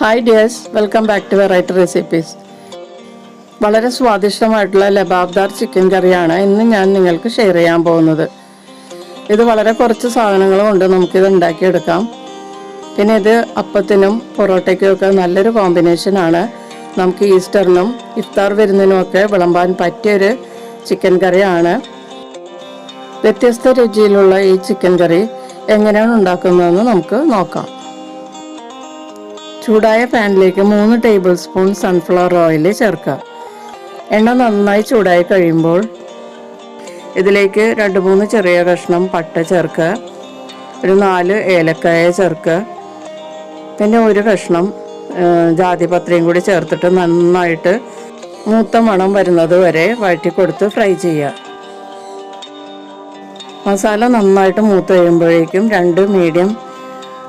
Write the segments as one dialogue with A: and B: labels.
A: Hi dears, welcome back to Variety Recipes. വളരെ സ്വാദിഷ്ടമായിട്ടുള്ള lababdar chicken കറിയാണ് ഇന്ന് ഞാൻ നിങ്ങൾക്ക് ഷെയർ ചെയ്യാൻ പോകുന്നത്. ഇത് വളരെ കുറച്ച് സാധനങ്ങൾ കൊണ്ട് നമുക്കിത് ഉണ്ടാക്കിയെടുക്കാം. പിന്നെ ഇത് അപ്പത്തിനും പൊറോട്ടയ്ക്കും ഒക്കെ നല്ലൊരു കോമ്പിനേഷനാണ്. നമുക്ക് ഈസ്റ്ററിനും ഇഫ്താർ വിരുന്നിനും ഒക്കെ വിളമ്പാൻ പറ്റിയൊരു ചിക്കൻ കറിയാണ്. വ്യത്യസ്ത രുചിയിലുള്ള ഈ ചിക്കൻ കറി എങ്ങനെയാണ് ഉണ്ടാക്കുന്നതെന്ന് നമുക്ക് നോക്കാം. ചൂടായ പാനിലേക്ക് 3 ടേബിൾ സ്പൂൺ സൺഫ്ലവർ ഓയിൽ ചേർക്കുക. എണ്ണ നന്നായി ചൂടായി കഴിയുമ്പോൾ ഇതിലേക്ക് 2-3 ചെറിയ കഷ്ണം പട്ട ചേർക്കുക, ഒരു 4 ഏലക്കായ ചേർക്കുക, പിന്നെ ഒരു കഷ്ണം ജാതിപത്രയും കൂടി ചേർത്തിട്ട് നന്നായിട്ട് മൂത്ത മണം വരുന്നത് വരെ വഴറ്റി കൊടുത്ത് ഫ്രൈ ചെയ്യുക. മസാല നന്നായിട്ട് മൂത്ത് കഴിയുമ്പോഴേക്കും 2 മീഡിയം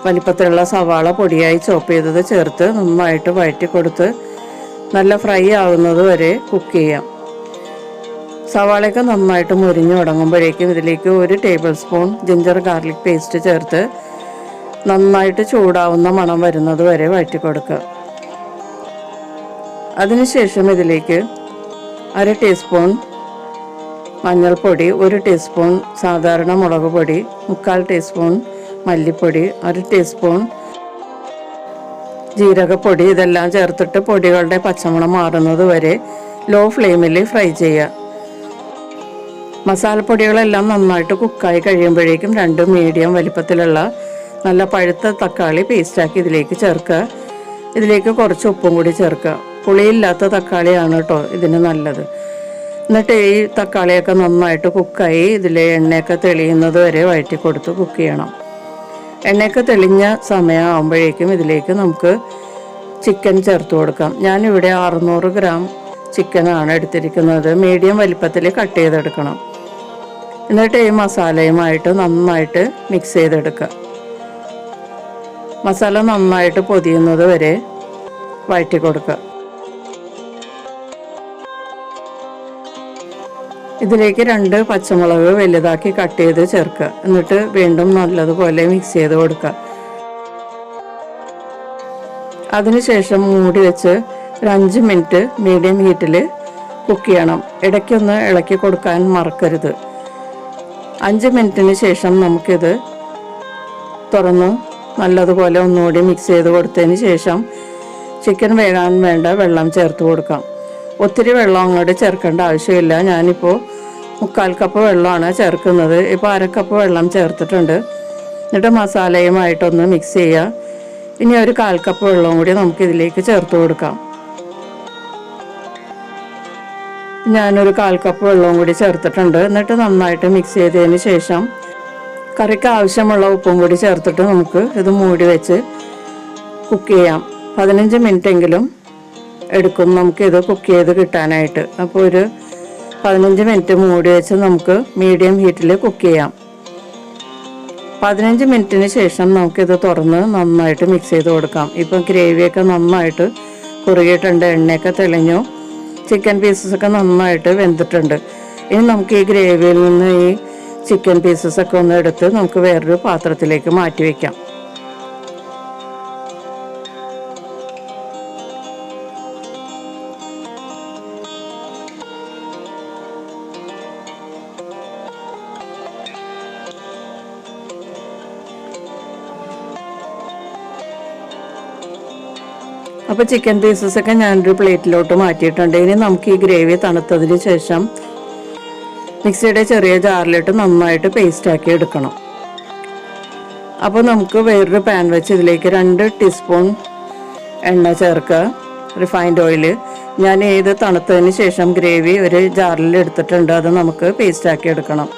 A: വലിപ്പത്തിലുള്ള സവാള പൊടിയായി ചോപ്പ് ചെയ്തത് ചേർത്ത് നന്നായിട്ട് വഴറ്റി കൊടുത്ത് നല്ല ഫ്രൈ ആകുന്നത് വരെ കുക്ക് ചെയ്യാം. സവാളയൊക്കെ നന്നായിട്ട് മുരിഞ്ഞു തുടങ്ങുമ്പോഴേക്കും ഇതിലേക്ക് 1 table spoon ginger garlic paste ചേർത്ത് നന്നായിട്ട് ചൂടാവുന്ന മണം വരുന്നത് വരെ വഴറ്റി കൊടുക്കുക. അതിനുശേഷം ഇതിലേക്ക് 1/2 ടീസ്പൂൺ മഞ്ഞൾപ്പൊടി, 1 ടീസ്പൂൺ സാധാരണ മുളക് പൊടി, 1/4 ടീസ്പൂൺ മല്ലിപ്പൊടി, 1 ടീസ്പൂൺ ജീരകപ്പൊടി ഇതെല്ലാം ചേർത്തിട്ട് പൊടികളുടെ പച്ചമണം മാറുന്നത് വരെ ലോ ഫ്ലെയിമിൽ ഫ്രൈ ചെയ്യുക. മസാലപ്പൊടികളെല്ലാം നന്നായിട്ട് കുക്കായി കഴിയുമ്പോഴേക്കും 2 മീഡിയം വലിപ്പത്തിലുള്ള നല്ല പഴുത്ത തക്കാളി പേസ്റ്റാക്കി ഇതിലേക്ക് ചേർക്കുക. ഇതിലേക്ക് കുറച്ച് ഉപ്പും കൂടി ചേർക്കുക. പുളിയില്ലാത്ത തക്കാളിയാണ് കേട്ടോ ഇതിന് നല്ലത്. എന്നിട്ട് ഈ തക്കാളിയൊക്കെ നന്നായിട്ട് കുക്കായി ഇതിലെ എണ്ണയൊക്കെ തെളിയുന്നത് വരെ വഴറ്റി കൊടുത്ത് കുക്ക് ചെയ്യണം. എണ്ണയൊക്കെ തെളിഞ്ഞ സമയമാകുമ്പോഴേക്കും ഇതിലേക്ക് നമുക്ക് ചിക്കൻ ചേർത്ത് കൊടുക്കാം. ഞാനിവിടെ 600 ഗ്രാം ചിക്കനാണ് എടുത്തിരിക്കുന്നത്. മീഡിയം വലിപ്പത്തിൽ കട്ട് ചെയ്തെടുക്കണം. എന്നിട്ട് ഈ മസാലയുമായിട്ട് നന്നായിട്ട് മിക്സ് ചെയ്തെടുക്കുക. മസാല നന്നായിട്ട് പൊതിയുന്നത് വരെ വഴറ്റി കൊടുക്കുക. ഇതിലേക്ക് 2 പച്ചമുളക് വലുതാക്കി കട്ട് ചെയ്ത് ചേർക്കുക. എന്നിട്ട് വീണ്ടും നല്ലതുപോലെ മിക്സ് ചെയ്ത് കൊടുക്കുക. അതിനുശേഷം മൂടി വെച്ച് ഒരു 5 മിനിറ്റ് മീഡിയം ഹീറ്റിൽ കുക്ക് ചെയ്യണം. ഇടയ്ക്കൊന്ന് ഇളക്കി കൊടുക്കാൻ മറക്കരുത്. 5 മിനിറ്റിന് ശേഷം നമുക്കിത് തുറന്ന് നല്ലതുപോലെ ഒന്നുകൂടി മിക്സ് ചെയ്ത് കൊടുത്തതിന് ശേഷം ചിക്കൻ വേകാൻ വേണ്ട വെള്ളം ചേർത്ത് കൊടുക്കാം. ഒത്തിരി വെള്ളം അങ്ങോട്ട് ചേർക്കേണ്ട ആവശ്യമില്ല. ഞാനിപ്പോൾ 1/4 കപ്പ് വെള്ളമാണ് ചേർക്കുന്നത്. ഇപ്പോൾ 1/2 കപ്പ് വെള്ളം ചേർത്തിട്ടുണ്ട്. എന്നിട്ട് മസാലയുമായിട്ടൊന്ന് മിക്സ് ചെയ്യുക. ഇനി ഒരു 1/4 കപ്പ് വെള്ളവും കൂടി നമുക്കിതിലേക്ക് ചേർത്ത് കൊടുക്കാം. ഞാനൊരു 1/4 കപ്പ് വെള്ളവും കൂടി ചേർത്തിട്ടുണ്ട്. എന്നിട്ട് നന്നായിട്ട് മിക്സ് ചെയ്തതിന് ശേഷം കറിക്ക് ആവശ്യമുള്ള ഉപ്പും കൂടി ചേർത്തിട്ട് നമുക്ക് ഇത് മൂടി വെച്ച് കുക്ക് ചെയ്യാം. 15 മിനിറ്റ് എങ്കിലും എടുക്കും നമുക്കിത് കുക്ക് ചെയ്ത് കിട്ടാനായിട്ട്. അപ്പോൾ ഒരു 15 മിനിറ്റ് മൂടി വെച്ച് നമുക്ക് മീഡിയം ഹീറ്റിൽ കുക്ക് ചെയ്യാം. 15 മിനിറ്റിന് ശേഷം നമുക്കിത് തുറന്ന് നന്നായിട്ട് മിക്സ് ചെയ്ത് കൊടുക്കാം. ഇപ്പം ഗ്രേവിയൊക്കെ നന്നായിട്ട് കുറുകിയിട്ടുണ്ട്, എണ്ണയൊക്കെ തെളിഞ്ഞു, ചിക്കൻ പീസസൊക്കെ നന്നായിട്ട് വെന്തിട്ടുണ്ട്. ഇനി നമുക്ക് ഈ ഗ്രേവിയിൽ നിന്ന് ഈ ചിക്കൻ പീസസൊക്കെ ഒന്ന് എടുത്ത് നമുക്ക് വേറൊരു പാത്രത്തിലേക്ക് മാറ്റി വയ്ക്കാം. അപ്പോൾ ചിക്കൻ പീസസൊക്കെ ഞാനൊരു പ്ലേറ്റിലോട്ട് മാറ്റിയിട്ടുണ്ട്. ഇനി നമുക്ക് ഈ ഗ്രേവി തണുത്തതിന് ശേഷം മിക്സിയുടെ ചെറിയ ജാറിലിട്ട് നന്നായിട്ട് പേസ്റ്റാക്കി എടുക്കണം. അപ്പോൾ നമുക്ക് വേറൊരു പാൻ വെച്ച് ഇതിലേക്ക് 2 ടീസ്പൂൺ എണ്ണ ചേർക്കുക, റിഫൈൻഡ് ഓയിൽ. ഞാൻ ഇത് തണുത്തതിന് ശേഷം ഗ്രേവി ഒരു ജാറിൽ എടുത്തിട്ടുണ്ട്, അത് നമുക്ക് പേസ്റ്റാക്കി എടുക്കണം.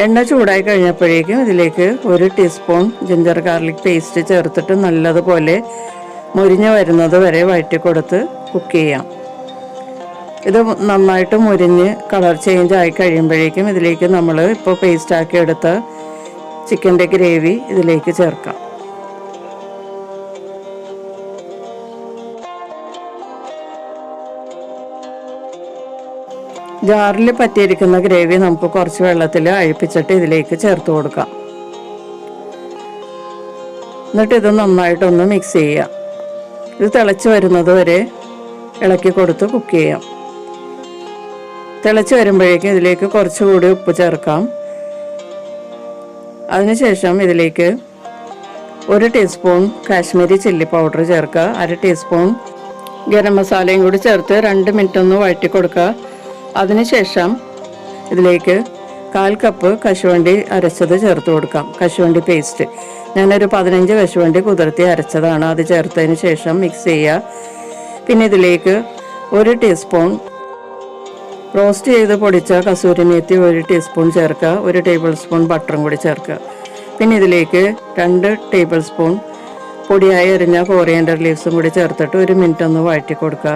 A: എണ്ണ ചൂടായി കഴിഞ്ഞപ്പോഴേക്കും ഇതിലേക്ക് 1 ടീസ്പൂൺ ജിഞ്ചർ ഗാർലിക് പേസ്റ്റ് ചേർത്തിട്ട് നല്ലതുപോലെ മുരിഞ്ഞ് വരുന്നത് വരെ വഴറ്റി കൊടുത്ത് കുക്ക് ചെയ്യാം. ഇത് നന്നായിട്ട് മുരിഞ്ഞ് കളർ ചേഞ്ച് ആയി കഴിയുമ്പോഴേക്കും ഇതിലേക്ക് നമ്മൾ ഇപ്പോൾ പേസ്റ്റാക്കി എടുത്ത ചിക്കൻ്റെ ഗ്രേവി ഇതിലേക്ക് ചേർക്കാം. ജാറിൽ പറ്റിയിരിക്കുന്ന ഗ്രേവി നമുക്ക് കുറച്ച് വെള്ളത്തിൽ അഴിപ്പിച്ചിട്ട് ഇതിലേക്ക് ചേർത്ത് കൊടുക്കാം. എന്നിട്ട് ഇത് നന്നായിട്ടൊന്ന് മിക്സ് ചെയ്യുക. ഇത് തിളച്ച് വരുന്നത് വരെ ഇളക്കി കൊടുത്ത് കുക്ക് ചെയ്യാം. തിളച്ച് വരുമ്പോഴേക്കും ഇതിലേക്ക് കുറച്ചുകൂടി ഉപ്പ് ചേർക്കാം. അതിനുശേഷം ഇതിലേക്ക് 1 ടീസ്പൂൺ കാശ്മീരി ചില്ലി പൗഡർ ചേർക്കുക. 1/2 ടീസ്പൂൺ ഗരം മസാലയും കൂടി ചേർത്ത് 2 മിനിറ്റ് ഒന്ന് വഴറ്റി കൊടുക്കുക. അതിനുശേഷം ഇതിലേക്ക് 1/4 കപ്പ് കശുവണ്ടി അരച്ചത് ചേർത്ത് കൊടുക്കാം. കശുവണ്ടി പേസ്റ്റ് ഞാനൊരു 15 കശുവണ്ടി കുതിർത്തി അരച്ചതാണ്. അത് ചേർത്തതിന് ശേഷം മിക്സ് ചെയ്യുക. പിന്നെ ഇതിലേക്ക് 1 ടീസ്പൂൺ റോസ്റ്റ് ചെയ്ത് പൊടിച്ച കസൂരി മേത്തി 1 ടീസ്പൂൺ ചേർക്കുക. 1 ടേബിൾ സ്പൂൺ ബട്ടറും കൂടി ചേർക്കുക. പിന്നെ ഇതിലേക്ക് 2 ടേബിൾ സ്പൂൺ പൊടിയായി അരിഞ്ഞ കോറിയൻഡർ ലീവ്സും കൂടി ചേർത്തിട്ട് 1 മിനിറ്റ് ഒന്ന് വഴറ്റി കൊടുക്കുക.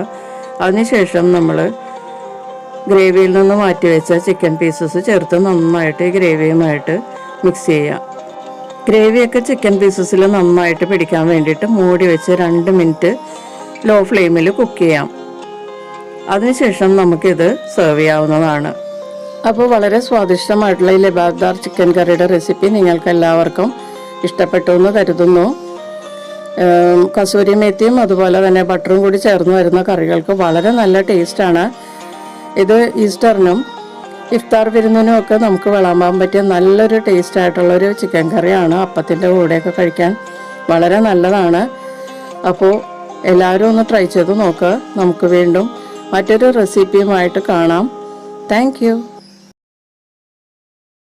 A: അതിനുശേഷം നമ്മൾ ഗ്രേവിയിൽ നിന്ന് മാറ്റി വെച്ച ചിക്കൻ പീസസ് ചേർത്ത് നന്നായിട്ട് ഈ ഗ്രേവിയുമായിട്ട് മിക്സ് ചെയ്യുക. ഗ്രേവിയൊക്കെ ചിക്കൻ പീസസിൽ നന്നായിട്ട് പിടിക്കാൻ വേണ്ടിയിട്ട് മൂടി വെച്ച് 2 മിനിറ്റ് ലോ ഫ്ലെയിമിൽ കുക്ക് ചെയ്യാം. അതിനുശേഷം നമുക്കിത് സെർവ് ചെയ്യാവുന്നതാണ്. അപ്പോൾ വളരെ സ്വാദിഷ്ടമായിട്ടുള്ള ഈ ലബാബ്ദാർ ചിക്കൻ കറിയുടെ റെസിപ്പി നിങ്ങൾക്ക് എല്ലാവർക്കും ഇഷ്ടപ്പെട്ടു എന്ന് കരുതുന്നു. കസൂരി മേത്തിയും അതുപോലെ തന്നെ ബട്ടറും കൂടി ചേർന്ന് വരുന്ന കറികൾക്ക് വളരെ നല്ല ടേസ്റ്റാണ്. ഇത് ഈസ്റ്ററിനും ഇഫ്താർ വിരുന്നിനും ഒക്കെ നമുക്ക് വിളമ്പാൻ പറ്റിയ നല്ലൊരു ടേസ്റ്റായിട്ടുള്ളൊരു ചിക്കൻ കറിയാണ്. അപ്പത്തിൻ്റെ കൂടെയൊക്കെ കഴിക്കാൻ വളരെ നല്ലതാണ്. അപ്പോൾ എല്ലാവരും ഒന്ന് ട്രൈ ചെയ്ത് നോക്കുക. നമുക്ക് വീണ്ടും മറ്റൊരു റെസിപ്പിയുമായിട്ട് കാണാം. Thank you.